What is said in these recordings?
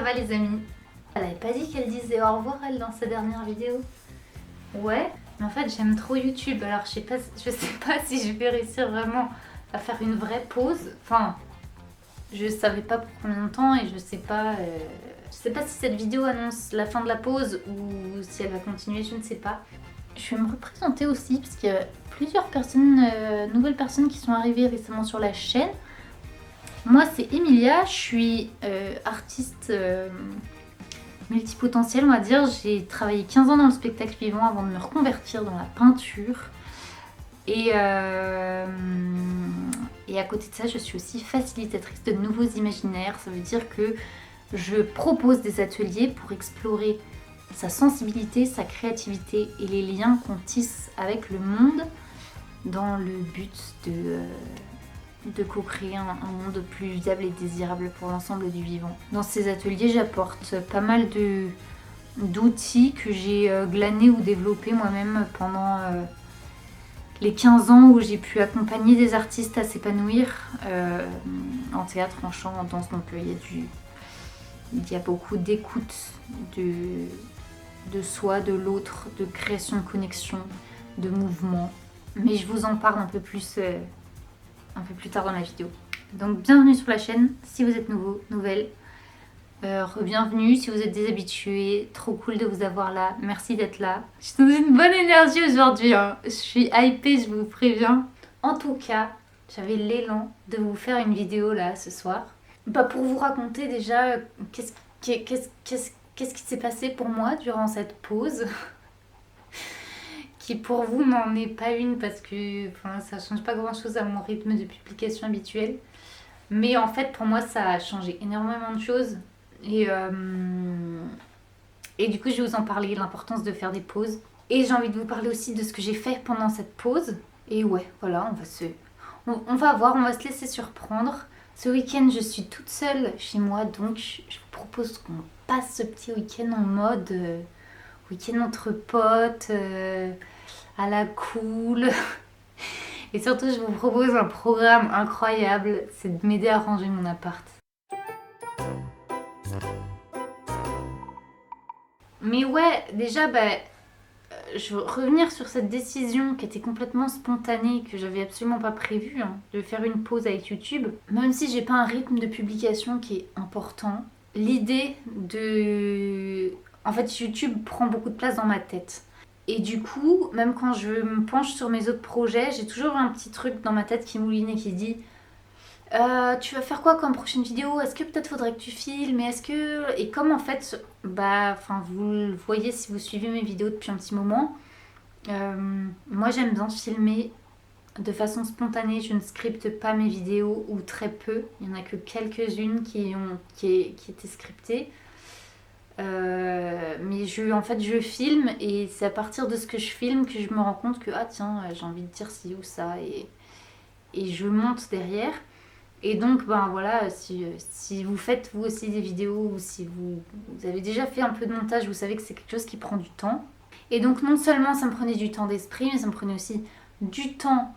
va les amis? Elle avait pas dit qu'elle disait au revoir elle dans sa dernière vidéo? Ouais, mais en fait j'aime trop YouTube, alors je sais pas si je vais réussir vraiment à faire une vraie pause. Enfin, je savais pas pour combien de temps et je sais pas si cette vidéo annonce la fin de la pause ou si elle va continuer, je ne sais pas. Je vais me représenter aussi parce qu'il y a plusieurs personnes, nouvelles personnes qui sont arrivées récemment sur la chaîne. Moi c'est Emilia, je suis artiste multipotentielle on va dire. J'ai travaillé 15 ans dans le spectacle vivant avant de me reconvertir dans la peinture. Et à côté de ça, je suis aussi facilitatrice de nouveaux imaginaires. Ça veut dire que je propose des ateliers pour explorer sa sensibilité, sa créativité et les liens qu'on tisse avec le monde dans le but de co-créer un monde plus viable et désirable pour l'ensemble du vivant. Dans ces ateliers, j'apporte pas mal d'outils que j'ai glanés ou développés moi-même pendant les 15 ans où j'ai pu accompagner des artistes à s'épanouir en théâtre, en chant, en danse. Donc il y a beaucoup d'écoute de soi, de l'autre, de création de connexion, de mouvement. Mais je vous en parle un peu plus tard dans la vidéo. Donc bienvenue sur la chaîne si vous êtes nouveau, nouvelle. Re-bienvenue si vous êtes déshabitué, trop cool de vous avoir là, merci d'être là. Je suis dans une bonne énergie aujourd'hui, hein. Je suis hypée, je vous préviens. En tout cas, j'avais l'élan de vous faire une vidéo là ce soir. Bah, pour vous raconter déjà qu'est-ce qui s'est passé pour moi durant cette pause. Qui pour vous n'en est pas une parce que ça change pas grand chose à mon rythme de publication habituel. Mais en fait pour moi ça a changé énormément de choses. Et du coup je vais vous en parler, l'importance de faire des pauses. Et j'ai envie de vous parler aussi de ce que j'ai fait pendant cette pause. Et ouais, voilà, on va voir, on va se laisser surprendre. Ce week-end je suis toute seule chez moi, donc je vous propose qu'on passe ce petit week-end en mode week-end entre potes, à la cool. Et surtout je vous propose un programme incroyable, c'est de m'aider à ranger mon appart. Mais ouais, déjà, je veux revenir sur cette décision qui était complètement spontanée, que j'avais absolument pas prévue, hein, de faire une pause avec YouTube. Même si j'ai pas un rythme de publication qui est important, l'idée de... En fait, YouTube prend beaucoup de place dans ma tête. Et du coup, même quand je me penche sur mes autres projets, j'ai toujours un petit truc dans ma tête qui mouline et qui dit... tu vas faire quoi comme prochaine vidéo? Est-ce que peut-être faudrait que tu filmes? Est-ce que... Et comme en fait, vous le voyez si vous suivez mes vidéos depuis un petit moment, moi j'aime bien filmer de façon spontanée. Je ne scripte pas mes vidéos ou très peu. Il n'y en a que quelques-unes qui étaient scriptées. Mais je filme et c'est à partir de ce que je filme que je me rends compte que j'ai envie de dire ci ou ça et je monte derrière. Et donc voilà, si vous faites vous aussi des vidéos ou si vous avez déjà fait un peu de montage, vous savez que c'est quelque chose qui prend du temps. Et donc non seulement ça me prenait du temps d'esprit, mais ça me prenait aussi du temps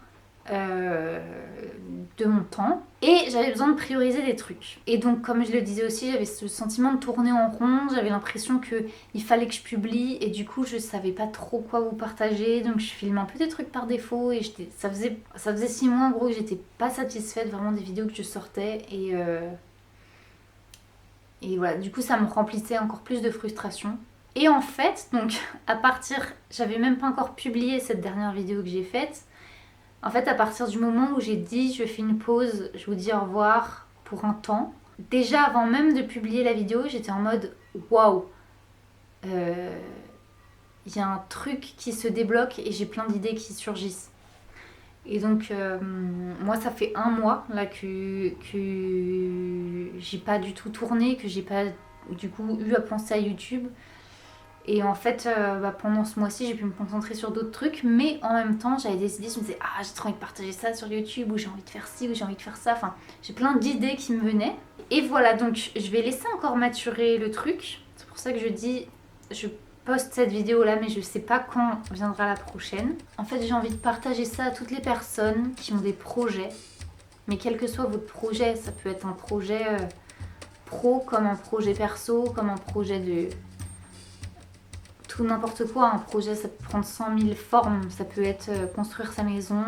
de mon temps. Et j'avais besoin de prioriser des trucs. Et donc comme je le disais aussi, j'avais ce sentiment de tourner en rond, j'avais l'impression qu'il fallait que je publie et du coup je savais pas trop quoi vous partager. Donc je filmais un peu des trucs par défaut et ça faisait 6 mois en gros que j'étais pas satisfaite vraiment des vidéos que je sortais et voilà, du coup ça me remplissait encore plus de frustration. Et en fait, donc j'avais même pas encore publié cette dernière vidéo que j'ai faite. En fait, à partir du moment où j'ai dit je fais une pause, je vous dis au revoir pour un temps, déjà avant même de publier la vidéo, j'étais en mode waouh, il y a un truc qui se débloque et j'ai plein d'idées qui surgissent. Et donc, moi, ça fait 1 mois là que j'ai pas du tout tourné, que j'ai pas du coup eu à penser à YouTube. Et en fait, pendant ce mois-ci, j'ai pu me concentrer sur d'autres trucs, mais en même temps, j'avais décidé, je me disais, j'ai trop envie de partager ça sur YouTube, ou j'ai envie de faire ci, ou j'ai envie de faire ça. Enfin, j'ai plein d'idées qui me venaient. Et voilà, donc je vais laisser encore maturer le truc. C'est pour ça que je dis, je poste cette vidéo-là, mais je sais pas quand viendra la prochaine. En fait, j'ai envie de partager ça à toutes les personnes qui ont des projets. Mais quel que soit votre projet, ça peut être un projet pro comme un projet perso, comme un projet de tout n'importe quoi. Un projet, ça peut prendre 100 000 formes. Ça peut être construire sa maison,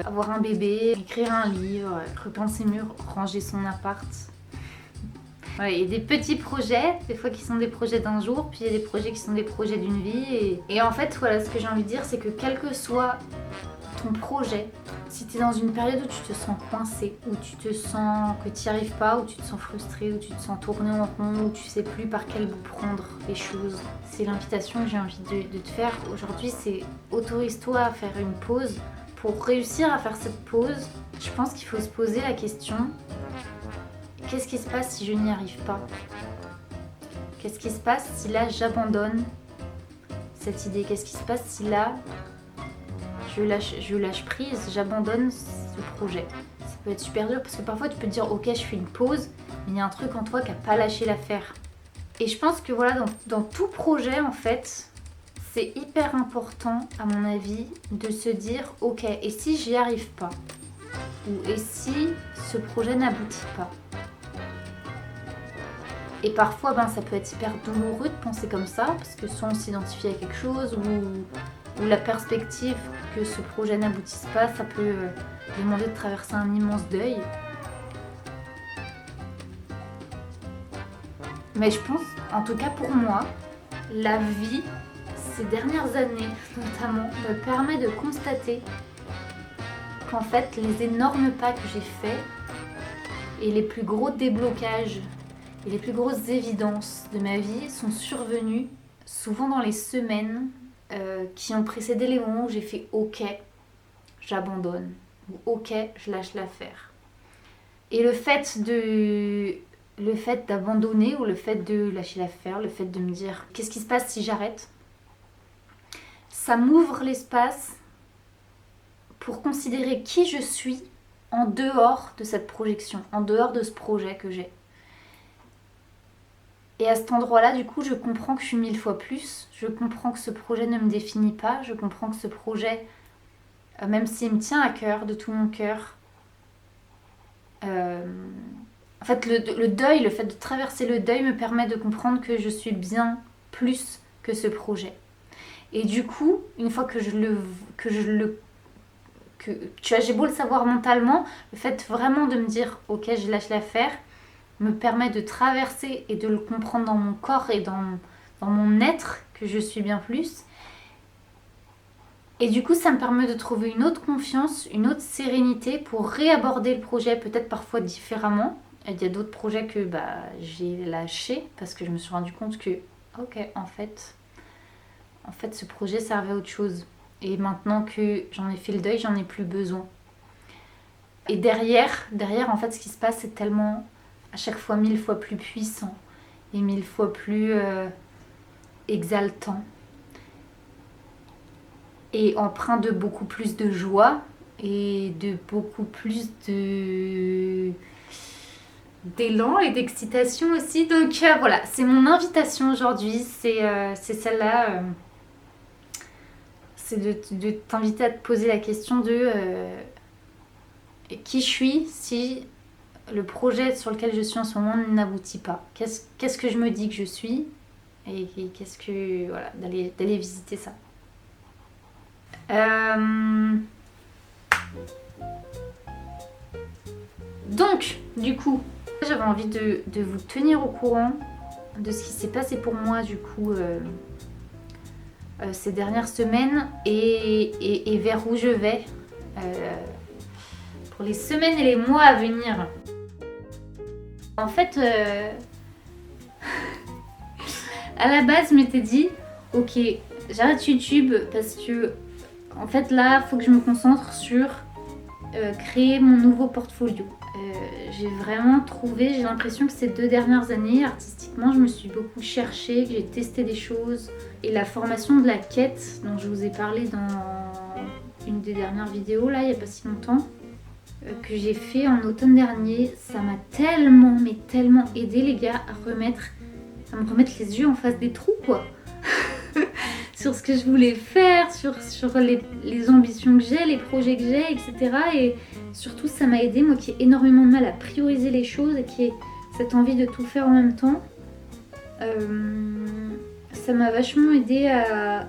avoir un bébé, écrire un livre, repeindre ses murs, ranger son appart. Ouais, il y a des petits projets, des fois qui sont des projets d'un jour, puis il y a des projets qui sont des projets d'une vie. Et en fait, voilà, ce que j'ai envie de dire, c'est que quel que soit ton projet, si tu es dans une période où tu te sens coincé, où tu te sens que tu n'y arrives pas, où tu te sens frustré, où tu te sens tourné en rond, où tu sais plus par quel bout prendre les choses, c'est l'invitation que j'ai envie de te faire aujourd'hui, c'est autorise-toi à faire une pause. Pour réussir à faire cette pause, je pense qu'il faut se poser la question: qu'est-ce qui se passe si je n'y arrive pas? Qu'est-ce qui se passe si là j'abandonne cette idée? Qu'est-ce qui se passe si là je lâche prise, j'abandonne ce projet? Ça peut être super dur parce que parfois tu peux te dire ok, je fais une pause, mais il y a un truc en toi qui n'a pas lâché l'affaire. Et je pense que voilà, dans tout projet en fait, c'est hyper important à mon avis de se dire ok, et si j'y arrive pas? Ou et si ce projet n'aboutit pas? Et parfois, ça peut être hyper douloureux de penser comme ça, parce que soit on s'identifie à quelque chose, ou la perspective que ce projet n'aboutisse pas, ça peut demander de traverser un immense deuil. Mais je pense, en tout cas pour moi, la vie, ces dernières années notamment, me permet de constater qu'en fait, les énormes pas que j'ai faits et les plus gros déblocages et les plus grosses évidences de ma vie sont survenues souvent dans les semaines qui ont précédé les moments où j'ai fait ok, j'abandonne, ou ok, je lâche l'affaire. Et le fait d'abandonner ou le fait de lâcher l'affaire, le fait de me dire qu'est-ce qui se passe si j'arrête, ça m'ouvre l'espace pour considérer qui je suis en dehors de cette projection, en dehors de ce projet que j'ai. Et à cet endroit-là, du coup, je comprends que je suis 1000 fois plus. Je comprends que ce projet ne me définit pas. Je comprends que ce projet, même s'il me tient à cœur, de tout mon cœur, en fait, le deuil, le fait de traverser le deuil me permet de comprendre que je suis bien plus que ce projet. Et du coup, une fois que j'ai beau le savoir mentalement, le fait vraiment de me dire ok, je lâche l'affaire, me permet de traverser et de le comprendre dans mon corps et dans mon être que je suis bien plus. Et du coup, ça me permet de trouver une autre confiance, une autre sérénité pour réaborder le projet, peut-être parfois différemment. Il y a d'autres projets que j'ai lâchés parce que je me suis rendu compte que ok, en fait ce projet servait à autre chose. Et maintenant que j'en ai fait le deuil, j'en ai plus besoin. Et derrière en fait, ce qui se passe, c'est tellement à chaque fois 1000 fois plus puissant et 1000 fois plus exaltant et empreint de beaucoup plus de joie et de beaucoup plus d'élan et d'excitation aussi. Donc voilà, c'est mon invitation aujourd'hui, c'est celle-là, c'est de t'inviter à te poser la question de qui je suis si le projet sur lequel je suis en ce moment n'aboutit pas. Qu'est-ce que je me dis que je suis et qu'est-ce que... Voilà, d'aller visiter ça. Donc, du coup, j'avais envie de vous tenir au courant de ce qui s'est passé pour moi, du coup, ces dernières semaines et vers où je vais pour les semaines et les mois à venir. En fait, à la base, je m'étais dit, ok, j'arrête YouTube parce que, en fait, là, il faut que je me concentre sur créer mon nouveau portfolio. J'ai vraiment trouvé, j'ai l'impression que ces 2 dernières années, artistiquement, je me suis beaucoup cherchée, que j'ai testé des choses. Et la formation de la quête, dont je vous ai parlé dans une des dernières vidéos, là, il n'y a pas si longtemps, que j'ai fait en automne dernier, ça m'a tellement aidé les gars à me remettre les yeux en face des trous quoi. Sur ce que je voulais faire, sur les ambitions que j'ai, les projets que j'ai, etc. Et surtout ça m'a aidé, moi qui ai énormément de mal à prioriser les choses et qui ai cette envie de tout faire en même temps, ça m'a vachement aidé à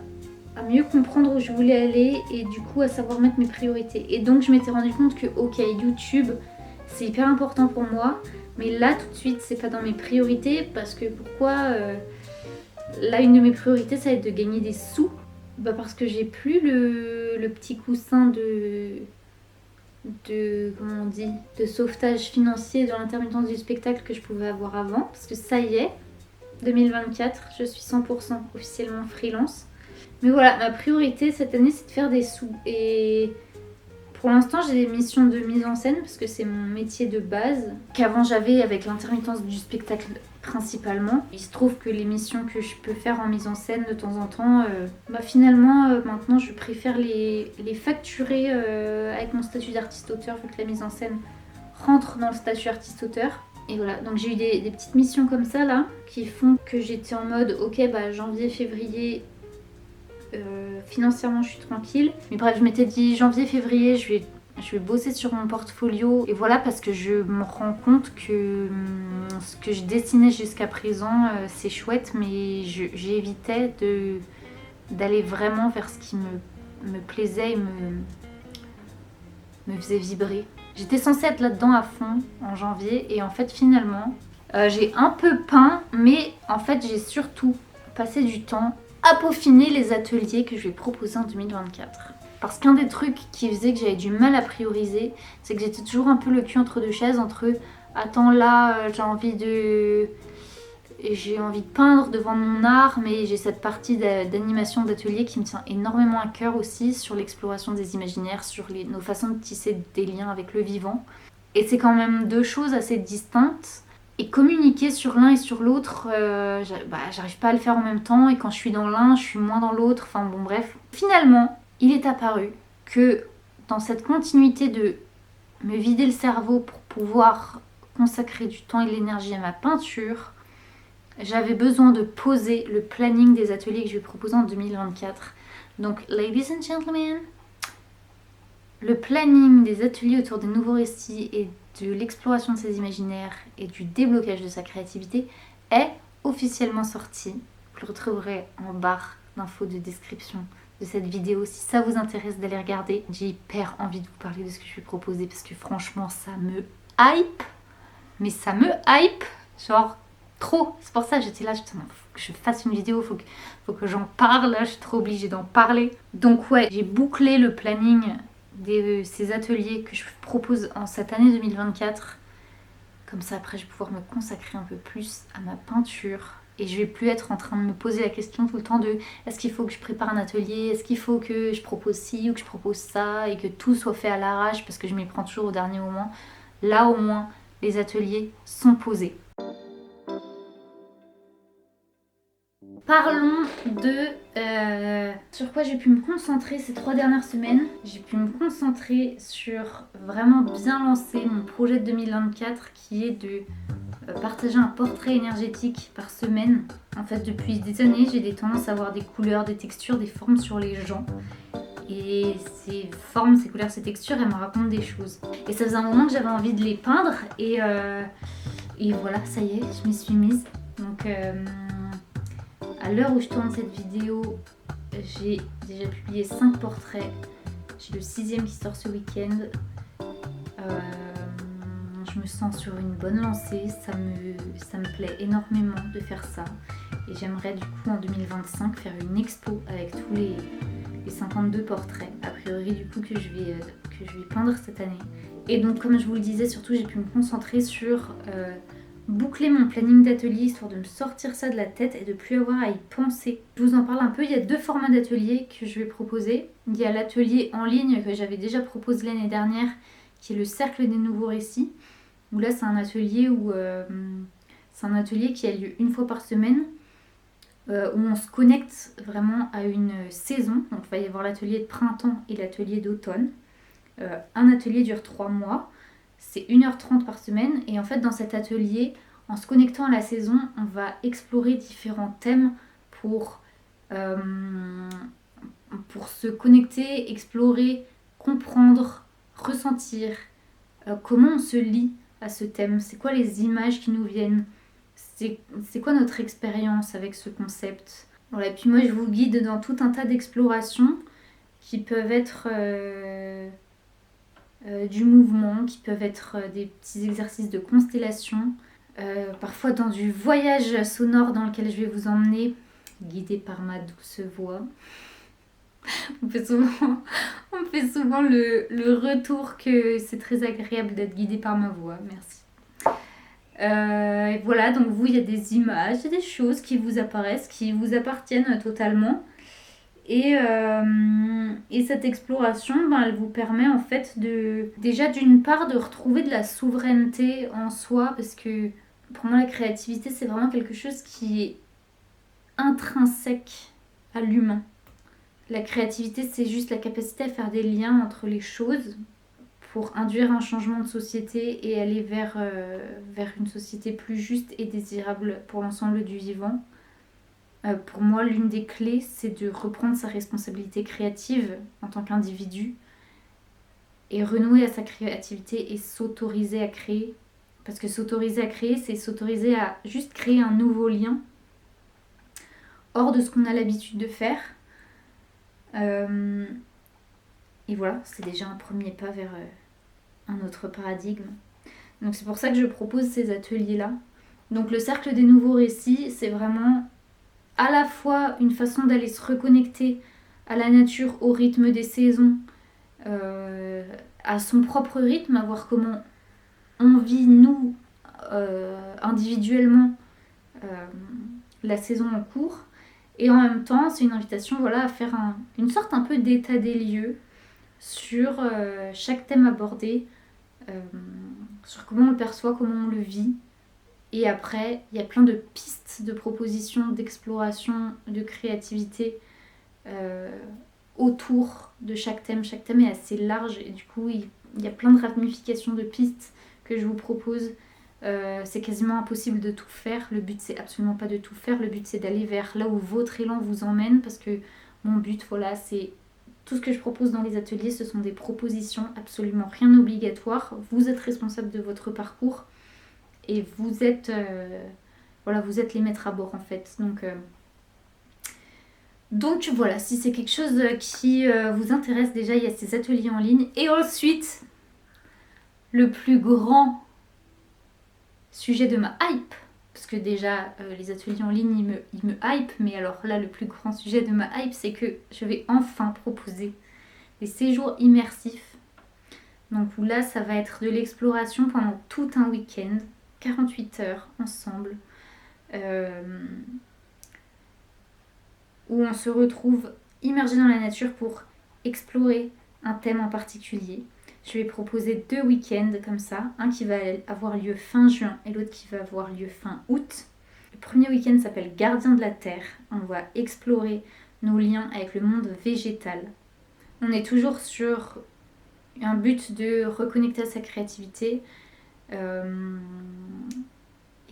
mieux comprendre où je voulais aller et du coup à savoir mettre mes priorités. Et donc je m'étais rendu compte que ok, YouTube c'est hyper important pour moi, mais là tout de suite c'est pas dans mes priorités parce que pourquoi là une de mes priorités ça va être de gagner des sous. Bah parce que j'ai plus le petit coussin de comment on dit, de sauvetage financier dans l'intermittence du spectacle que je pouvais avoir avant, parce que ça y est, 2024, je suis 100% officiellement freelance. Mais voilà, ma priorité cette année c'est de faire des sous. Et pour l'instant j'ai des missions de mise en scène parce que c'est mon métier de base, qu'avant j'avais avec l'intermittence du spectacle principalement. Il se trouve que les missions que je peux faire en mise en scène de temps en temps, finalement maintenant je préfère les facturer avec mon statut d'artiste-auteur vu que la mise en scène rentre dans le statut artiste-auteur. Et voilà, donc j'ai eu des petites missions comme ça là qui font que j'étais en mode ok janvier, février, financièrement je suis tranquille. Mais bref, je m'étais dit janvier, février, je vais bosser sur mon portfolio. Et voilà, parce que je me rends compte que ce que je dessinais jusqu'à présent, c'est chouette, mais j'évitais d'aller vraiment vers ce qui me plaisait et me faisait vibrer. J'étais censée être là-dedans à fond en janvier et en fait finalement j'ai un peu peint, mais en fait j'ai surtout passé du temps à peaufiner les ateliers que je vais proposer en 2024. Parce qu'un des trucs qui faisait que j'avais du mal à prioriser, c'est que j'étais toujours un peu le cul entre deux chaises, entre attends là j'ai envie de peindre devant mon art, mais j'ai cette partie d'animation d'atelier qui me tient énormément à cœur aussi, sur l'exploration des imaginaires, sur nos façons de tisser des liens avec le vivant. Et c'est quand même deux choses assez distinctes. Et communiquer sur l'un et sur l'autre, j'arrive pas à le faire en même temps. Et quand je suis dans l'un, je suis moins dans l'autre. Enfin bon, bref. Finalement, il est apparu que dans cette continuité de me vider le cerveau pour pouvoir consacrer du temps et de l'énergie à ma peinture, j'avais besoin de poser le planning des ateliers que je vais proposer en 2024. Donc, ladies and gentlemen, le planning des ateliers autour des nouveaux récits et de l'exploration de ses imaginaires et du déblocage de sa créativité est officiellement sorti. Vous le retrouverez en barre d'infos de description de cette vidéo si ça vous intéresse d'aller regarder. J'ai hyper envie de vous parler de ce que je vais proposer parce que franchement ça me hype, mais ça me hype, genre trop. C'est pour ça que j'étais là, faut que je fasse une vidéo, faut que j'en parle, là, je suis trop obligée d'en parler. Donc ouais, j'ai bouclé le planning de ces ateliers que je propose en cette année 2024. Comme ça après je vais pouvoir me consacrer un peu plus à ma peinture. Et je vais plus être en train de me poser la question tout le temps de est-ce qu'il faut que je prépare un atelier, est-ce qu'il faut que je propose ci ou que je propose ça, et que tout soit fait à l'arrache parce que je m'y prends toujours au dernier moment. Là au moins les ateliers sont posés. Parlons de sur quoi j'ai pu me concentrer ces 3 dernières semaines. J'ai pu me concentrer sur vraiment bien lancer mon projet de 2024 qui est de partager un portrait énergétique par semaine. En fait, depuis des années, j'ai des tendances à voir des couleurs, des textures, des formes sur les gens. Et ces formes, ces couleurs, ces textures, elles me racontent des choses. Et ça faisait un moment que j'avais envie de les peindre. Et voilà, ça y est, je m'y suis mise. Donc, à l'heure où je tourne cette vidéo, j'ai déjà publié 5 portraits. J'ai le 6e qui sort ce week-end. Je me sens sur une bonne lancée, ça me plaît énormément de faire ça. Et j'aimerais du coup en 2025 faire une expo avec tous les 52 portraits, a priori du coup que je vais peindre cette année. Et donc comme je vous le disais, surtout j'ai pu me concentrer sur boucler mon planning d'atelier histoire de me sortir ça de la tête et de plus avoir à y penser. Je vous en parle un peu, il y a 2 formats d'atelier que je vais proposer. Il y a l'atelier en ligne que j'avais déjà proposé l'année dernière, qui est le Cercle des Nouveaux Récits, où là c'est un atelier qui a lieu une fois par semaine, où on se connecte vraiment à une saison. Donc il va y avoir l'atelier de printemps et l'atelier d'automne. Un atelier dure 3 mois, c'est 1h30 par semaine, et en fait dans cet atelier, en se connectant à la saison, on va explorer différents thèmes pour se connecter, explorer, comprendre, ressentir comment on se lie à ce thème? C'est quoi les images qui nous viennent? C'est quoi notre expérience avec ce concept? Voilà, et puis moi je vous guide dans tout un tas d'explorations qui peuvent être du mouvement, qui peuvent être des petits exercices de constellation, parfois dans du voyage sonore dans lequel je vais vous emmener, guidée par ma douce voix. On fait souvent le retour que c'est très agréable d'être guidé par ma voix. Merci. Et voilà, donc vous, il y a des images, des choses qui vous apparaissent, qui vous appartiennent totalement. Et cette exploration, elle vous permet en fait déjà d'une part de retrouver de la souveraineté en soi, parce que pour moi la créativité c'est vraiment quelque chose qui est intrinsèque à l'humain. La créativité, c'est juste la capacité à faire des liens entre les choses pour induire un changement de société et aller vers une société plus juste et désirable pour l'ensemble du vivant. Pour moi, l'une des clés, c'est de reprendre sa responsabilité créative en tant qu'individu et renouer à sa créativité et s'autoriser à créer. Parce que s'autoriser à créer, c'est s'autoriser à juste créer un nouveau lien hors de ce qu'on a l'habitude de faire. Et voilà, c'est déjà un premier pas vers un autre paradigme. Donc c'est pour ça que je propose ces ateliers-là. Donc le cercle des nouveaux récits, c'est vraiment à la fois une façon d'aller se reconnecter à la nature, au rythme des saisons, à son propre rythme, à voir comment on vit, nous, individuellement, la saison en cours. Et en même temps, c'est une invitation à faire une sorte un peu d'état des lieux sur chaque thème abordé, sur comment on le perçoit, comment on le vit. Et après, il y a plein de pistes, de propositions, d'exploration, de créativité autour de chaque thème. Chaque thème est assez large et du coup, il y a plein de ramifications de pistes que je vous propose. C'est quasiment impossible de tout faire. Le but, c'est absolument pas de tout faire. Le but, c'est d'aller vers là où votre élan vous emmène, parce que mon but, c'est tout ce que je propose dans les ateliers, ce sont des propositions, absolument rien d'obligatoire. Vous êtes responsable de votre parcours et vous êtes les maîtres à bord en fait. Donc voilà, si c'est quelque chose qui vous intéresse, déjà il y a ces ateliers en ligne. Et ensuite, le plus grand sujet de ma hype, parce que déjà les ateliers en ligne ils me hype, mais alors là le plus grand sujet de ma hype, c'est que je vais enfin proposer des séjours immersifs. Donc où là ça va être de l'exploration pendant tout un week-end, 48 heures ensemble, où on se retrouve immergé dans la nature pour explorer un thème en particulier. Je vais proposer 2 week-ends comme ça, un qui va avoir lieu fin juin et l'autre qui va avoir lieu fin août. Le premier week-end s'appelle Gardien de la Terre. On va explorer nos liens avec le monde végétal. On est toujours sur un but de reconnecter à sa créativité. Et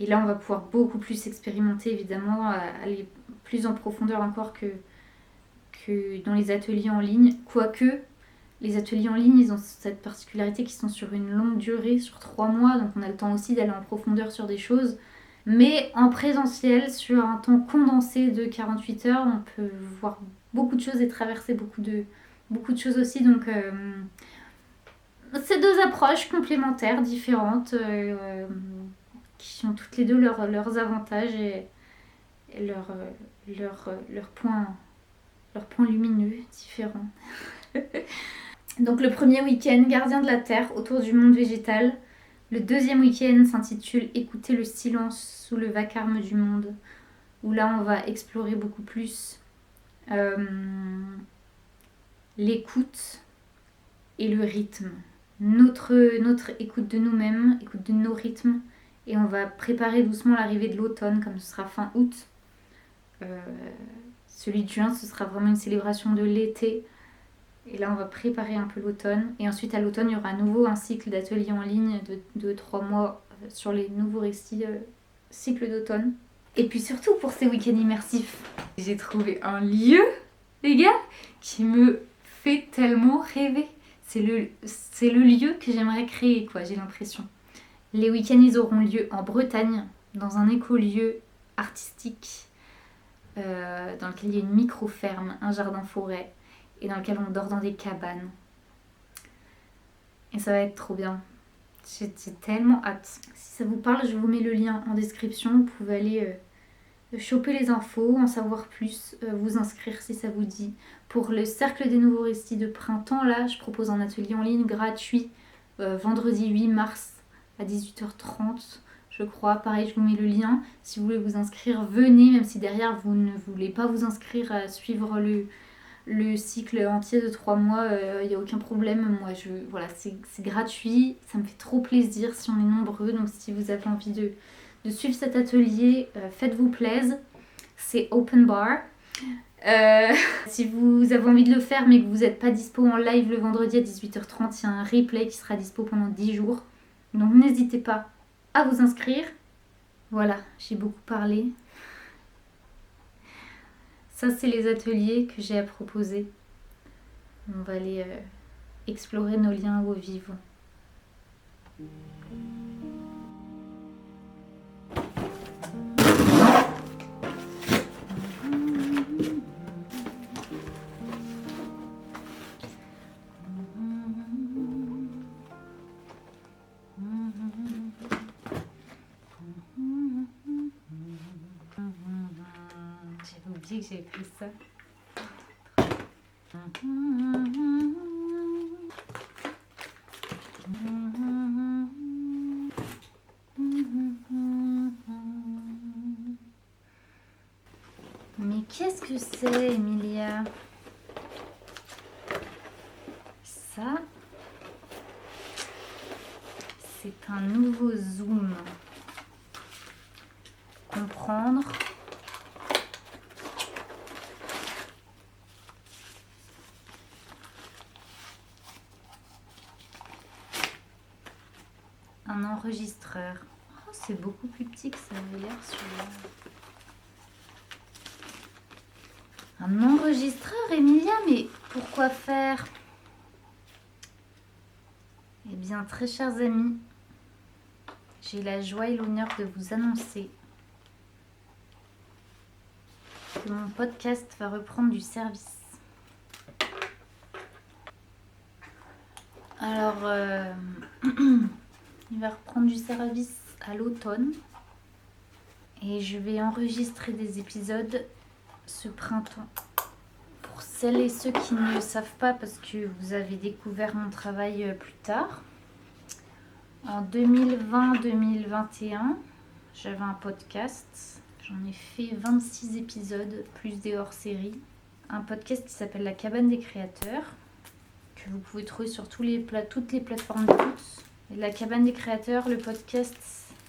là, on va pouvoir beaucoup plus expérimenter, évidemment, aller plus en profondeur encore que dans les ateliers en ligne. Quoique, les ateliers en ligne, ils ont cette particularité qu'ils sont sur une longue durée, sur 3 mois, donc on a le temps aussi d'aller en profondeur sur des choses. Mais en présentiel, sur un temps condensé de 48 heures, on peut voir beaucoup de choses et traverser beaucoup de choses aussi. Donc, c'est 2 approches complémentaires, différentes, qui ont toutes les deux leurs avantages et leurs points lumineux différents. Donc le premier week-end, Gardien de la Terre, autour du monde végétal. Le deuxième week-end s'intitule Écouter le silence sous le vacarme du monde, où là on va explorer beaucoup plus l'écoute et le rythme. Notre écoute de nous-mêmes, écoute de nos rythmes, et on va préparer doucement l'arrivée de l'automne, comme ce sera fin août. Celui de juin, ce sera vraiment une célébration de l'été. Et là, on va préparer un peu l'automne. Et ensuite, à l'automne, il y aura à nouveau un cycle d'ateliers en ligne de 3 mois sur les nouveaux récits cycle d'automne. Et puis surtout, pour ces week-ends immersifs, j'ai trouvé un lieu, les gars, qui me fait tellement rêver. C'est le lieu que j'aimerais créer, quoi, j'ai l'impression. Les week-ends, ils auront lieu en Bretagne, dans un écolieu artistique, dans lequel il y a une micro-ferme, un jardin-forêt, et dans lequel on dort dans des cabanes. Et ça va être trop bien. J'ai tellement hâte. Si ça vous parle, je vous mets le lien en description. Vous pouvez aller choper les infos, en savoir plus, vous inscrire si ça vous dit. Pour le cercle des nouveaux récits de printemps, là, je propose un atelier en ligne gratuit vendredi 8 mars à 18h30, je crois. Pareil, je vous mets le lien. Si vous voulez vous inscrire, venez, même si derrière vous ne voulez pas vous inscrire à suivre le cycle entier de 3 mois, il n'y a aucun problème. Moi, voilà, c'est gratuit, ça me fait trop plaisir si on est nombreux. Donc si vous avez envie de suivre cet atelier, faites-vous plaisir. C'est open bar. Si vous avez envie de le faire mais que vous n'êtes pas dispo en live le vendredi à 18h30, il y a un replay qui sera dispo pendant 10 jours. Donc n'hésitez pas à vous inscrire. Voilà, j'ai beaucoup parlé. Ça, c'est les ateliers que j'ai à proposer. On va aller explorer nos liens au vivant. J'avais oublié que j'avais écrit ça. Mais qu'est-ce que c'est, Emilia? Ça, c'est un nouveau zoom. Comprendre. Un enregistreur. Oh, c'est beaucoup plus petit que ça avait l'air celui-là. Un enregistreur, Emilia, mais pourquoi faire? Eh bien, très chers amis, j'ai la joie et l'honneur de vous annoncer que mon podcast va reprendre du service. Alors, il va reprendre du service à l'automne et je vais enregistrer des épisodes ce printemps. Pour celles et ceux qui ne le savent pas, parce que vous avez découvert mon travail plus tard, en 2020-2021, j'avais un podcast. J'en ai fait 26 épisodes, plus des hors-séries. Un podcast qui s'appelle La Cabane des Créateurs, que vous pouvez trouver sur toutes les plateformes d'écoute. La Cabane des Créateurs, le podcast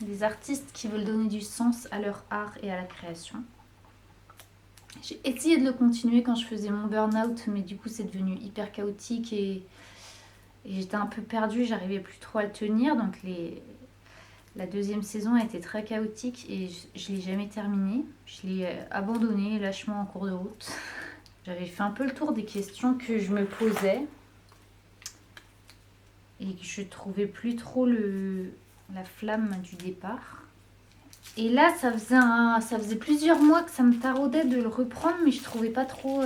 des artistes qui veulent donner du sens à leur art et à la création. J'ai essayé de le continuer quand je faisais mon burn-out, mais du coup c'est devenu hyper chaotique et j'étais un peu perdue, j'arrivais plus trop à le tenir. Donc la deuxième saison a été très chaotique et je ne l'ai jamais terminée. Je l'ai abandonnée lâchement en cours de route. J'avais fait un peu le tour des questions que je me posais et que je trouvais plus trop la flamme du départ. Et là, ça faisait plusieurs mois que ça me taraudait de le reprendre, mais je trouvais pas trop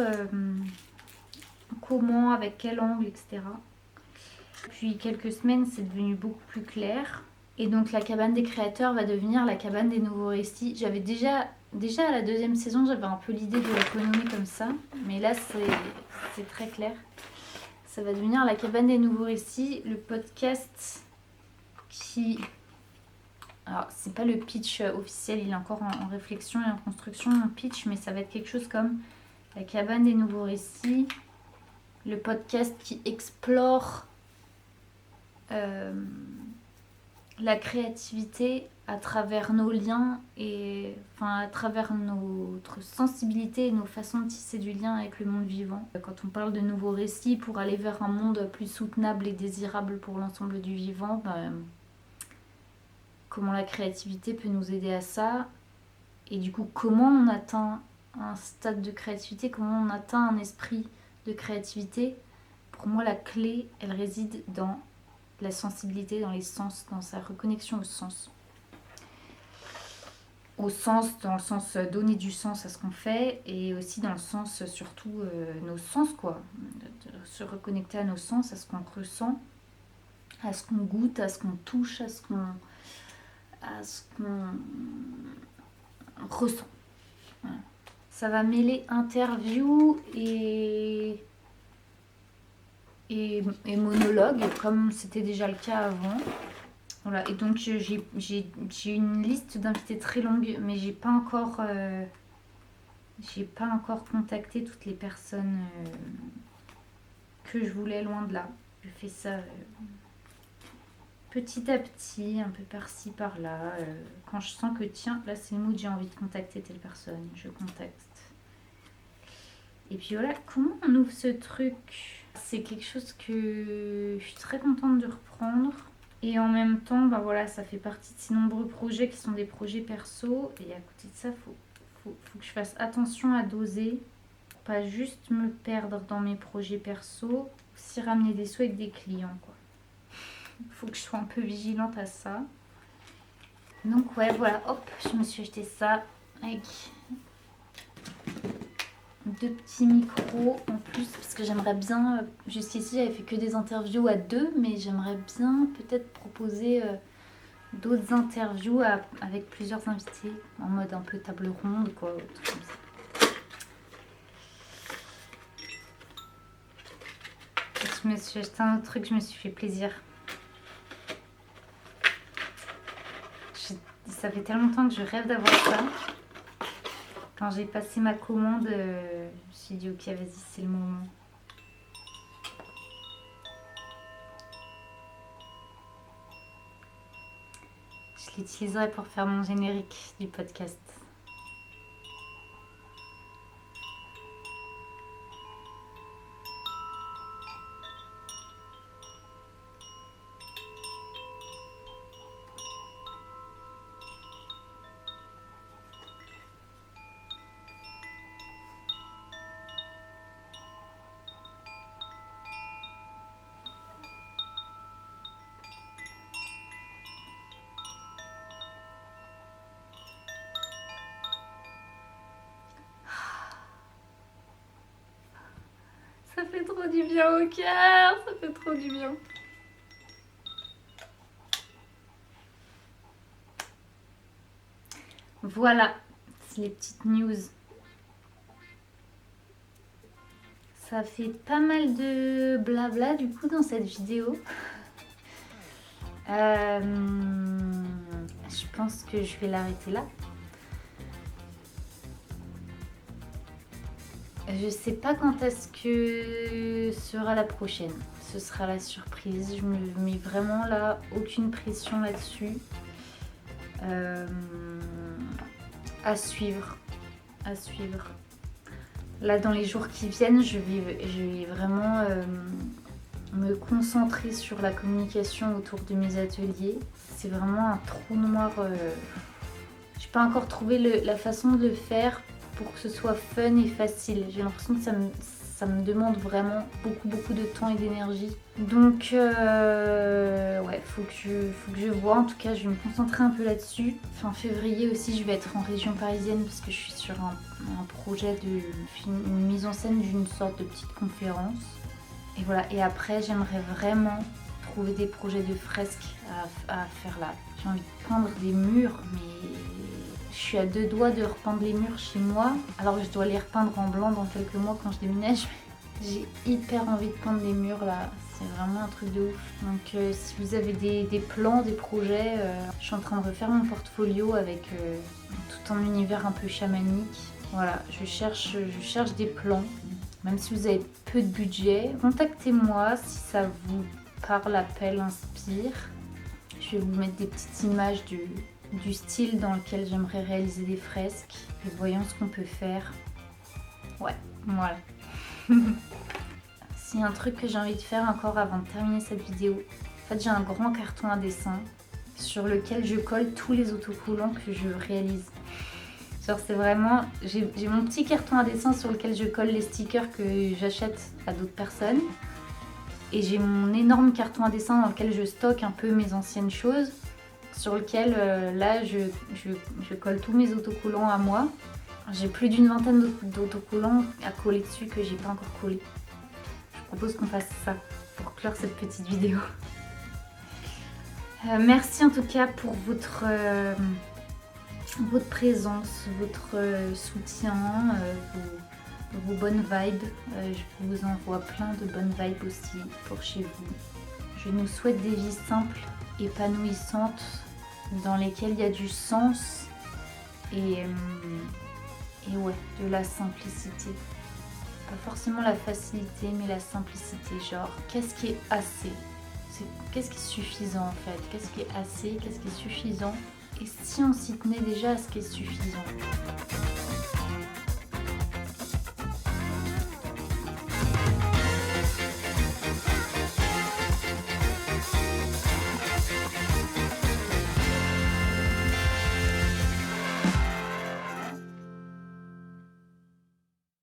comment, avec quel angle, etc. Puis quelques semaines, c'est devenu beaucoup plus clair. Et donc la cabane des créateurs va devenir la cabane des nouveaux récits. J'avais déjà à la deuxième saison, j'avais un peu l'idée de la renommer comme ça. Mais là, c'est très clair. Ça va devenir la cabane des nouveaux récits, le podcast qui... Alors, c'est pas le pitch officiel, il est encore en réflexion et en construction, mon pitch, mais ça va être quelque chose comme la cabane des nouveaux récits, le podcast qui explore la créativité à travers nos liens et à travers notre sensibilité et nos façons de tisser du lien avec le monde vivant. Quand on parle de nouveaux récits pour aller vers un monde plus soutenable et désirable pour l'ensemble du vivant, comment la créativité peut nous aider à ça et du coup comment on atteint un stade de créativité, comment on atteint un esprit de créativité. Pour moi la clé elle réside dans la sensibilité dans les sens, dans sa reconnexion au sens. Au sens, dans le sens donner du sens à ce qu'on fait, et aussi dans le sens surtout nos sens, quoi. De se reconnecter à nos sens, à ce qu'on ressent, à ce qu'on goûte, à ce qu'on touche, à ce qu'on ressent. Voilà. Ça va mêler interview et monologue, comme c'était déjà le cas avant. Voilà, et donc j'ai une liste d'invités très longue, mais j'ai pas encore contacté toutes les personnes que je voulais, loin de là. Je fais ça petit à petit, un peu par-ci, par-là. Quand je sens que tiens, là c'est le mood, j'ai envie de contacter telle personne, je contacte. Et puis voilà, comment on ouvre ce truc? C'est quelque chose que je suis très contente de reprendre. Et en même temps, bah voilà, ça fait partie de ces nombreux projets qui sont des projets perso. Et à côté de ça, faut que je fasse attention à doser. Pour pas juste me perdre dans mes projets perso. Aussi ramener des sous avec des clients, quoi. Faut que je sois un peu vigilante à ça. Donc ouais, voilà, hop, je me suis acheté ça avec 2 petits micros en plus, parce que j'aimerais bien, jusqu'ici j'avais fait que des interviews à 2, mais j'aimerais bien peut-être proposer d'autres interviews avec plusieurs invités, en mode un peu table ronde, quoi, tout comme ça. Je me suis acheté un autre truc, je me suis fait plaisir. Ça fait tellement longtemps que je rêve d'avoir ça. Quand j'ai passé ma commande, je me suis dit ok, vas-y, c'est le moment. Je l'utiliserai pour faire mon générique du podcast. Ça fait trop du bien au cœur, ça fait trop du bien. Voilà, c'est les petites news. Ça fait pas mal de blabla du coup dans cette vidéo. Je pense que je vais l'arrêter là. Je sais pas quand est-ce que sera la prochaine. Ce sera la surprise. Je me mets vraiment là aucune pression là-dessus. À suivre. À suivre. Là, dans les jours qui viennent, je vais vraiment me concentrer sur la communication autour de mes ateliers. C'est vraiment un trou noir. Je n'ai pas encore trouvé la façon de le faire pour que ce soit fun et facile. J'ai l'impression que ça me demande vraiment beaucoup de temps et d'énergie. Donc ouais, faut que je vois. En tout cas, je vais me concentrer un peu là-dessus. Fin février aussi, je vais être en région parisienne parce que je suis sur un projet une mise en scène d'une sorte de petite conférence. Et voilà, et après j'aimerais vraiment trouver des projets de fresques à faire là. J'ai envie de peindre des murs, mais je suis à 2 doigts de repeindre les murs chez moi. Alors je dois les repeindre en blanc dans quelques mois quand je déménage. J'ai hyper envie de peindre les murs là, c'est vraiment un truc de ouf. Donc si vous avez des plans, des projets, je suis en train de refaire mon portfolio avec tout un univers un peu chamanique. Voilà, je cherche des plans. Même si vous avez peu de budget, contactez-moi si ça vous parle, appelle, inspire. Je vais vous mettre des petites images du style dans lequel j'aimerais réaliser des fresques. Et voyons ce qu'on peut faire. Ouais, voilà. S'il y a un truc que j'ai envie de faire encore avant de terminer cette vidéo, en fait j'ai un grand carton à dessin sur lequel je colle tous les autocollants que je réalise. Genre c'est vraiment, j'ai mon petit carton à dessin sur lequel je colle les stickers que j'achète à d'autres personnes. Et j'ai mon énorme carton à dessin dans lequel je stocke un peu mes anciennes choses, sur lequel là je colle tous mes autocollants à moi. J'ai plus d'une vingtaine d'autocollants à coller dessus que j'ai pas encore collé. Je propose qu'on fasse ça pour clore cette petite vidéo. Merci en tout cas pour votre présence, votre soutien, vos bonnes vibes. Je vous envoie plein de bonnes vibes aussi pour chez vous. Je nous souhaite des vies simples, épanouissantes, dans lesquelles il y a du sens et ouais, de la simplicité. Pas forcément la facilité, mais la simplicité. Genre, qu'est-ce qui est assez? Qu'est-ce qui est suffisant en fait? Qu'est-ce qui est assez? Qu'est-ce qui est suffisant? Et si on s'y tenait déjà à ce qui est suffisant?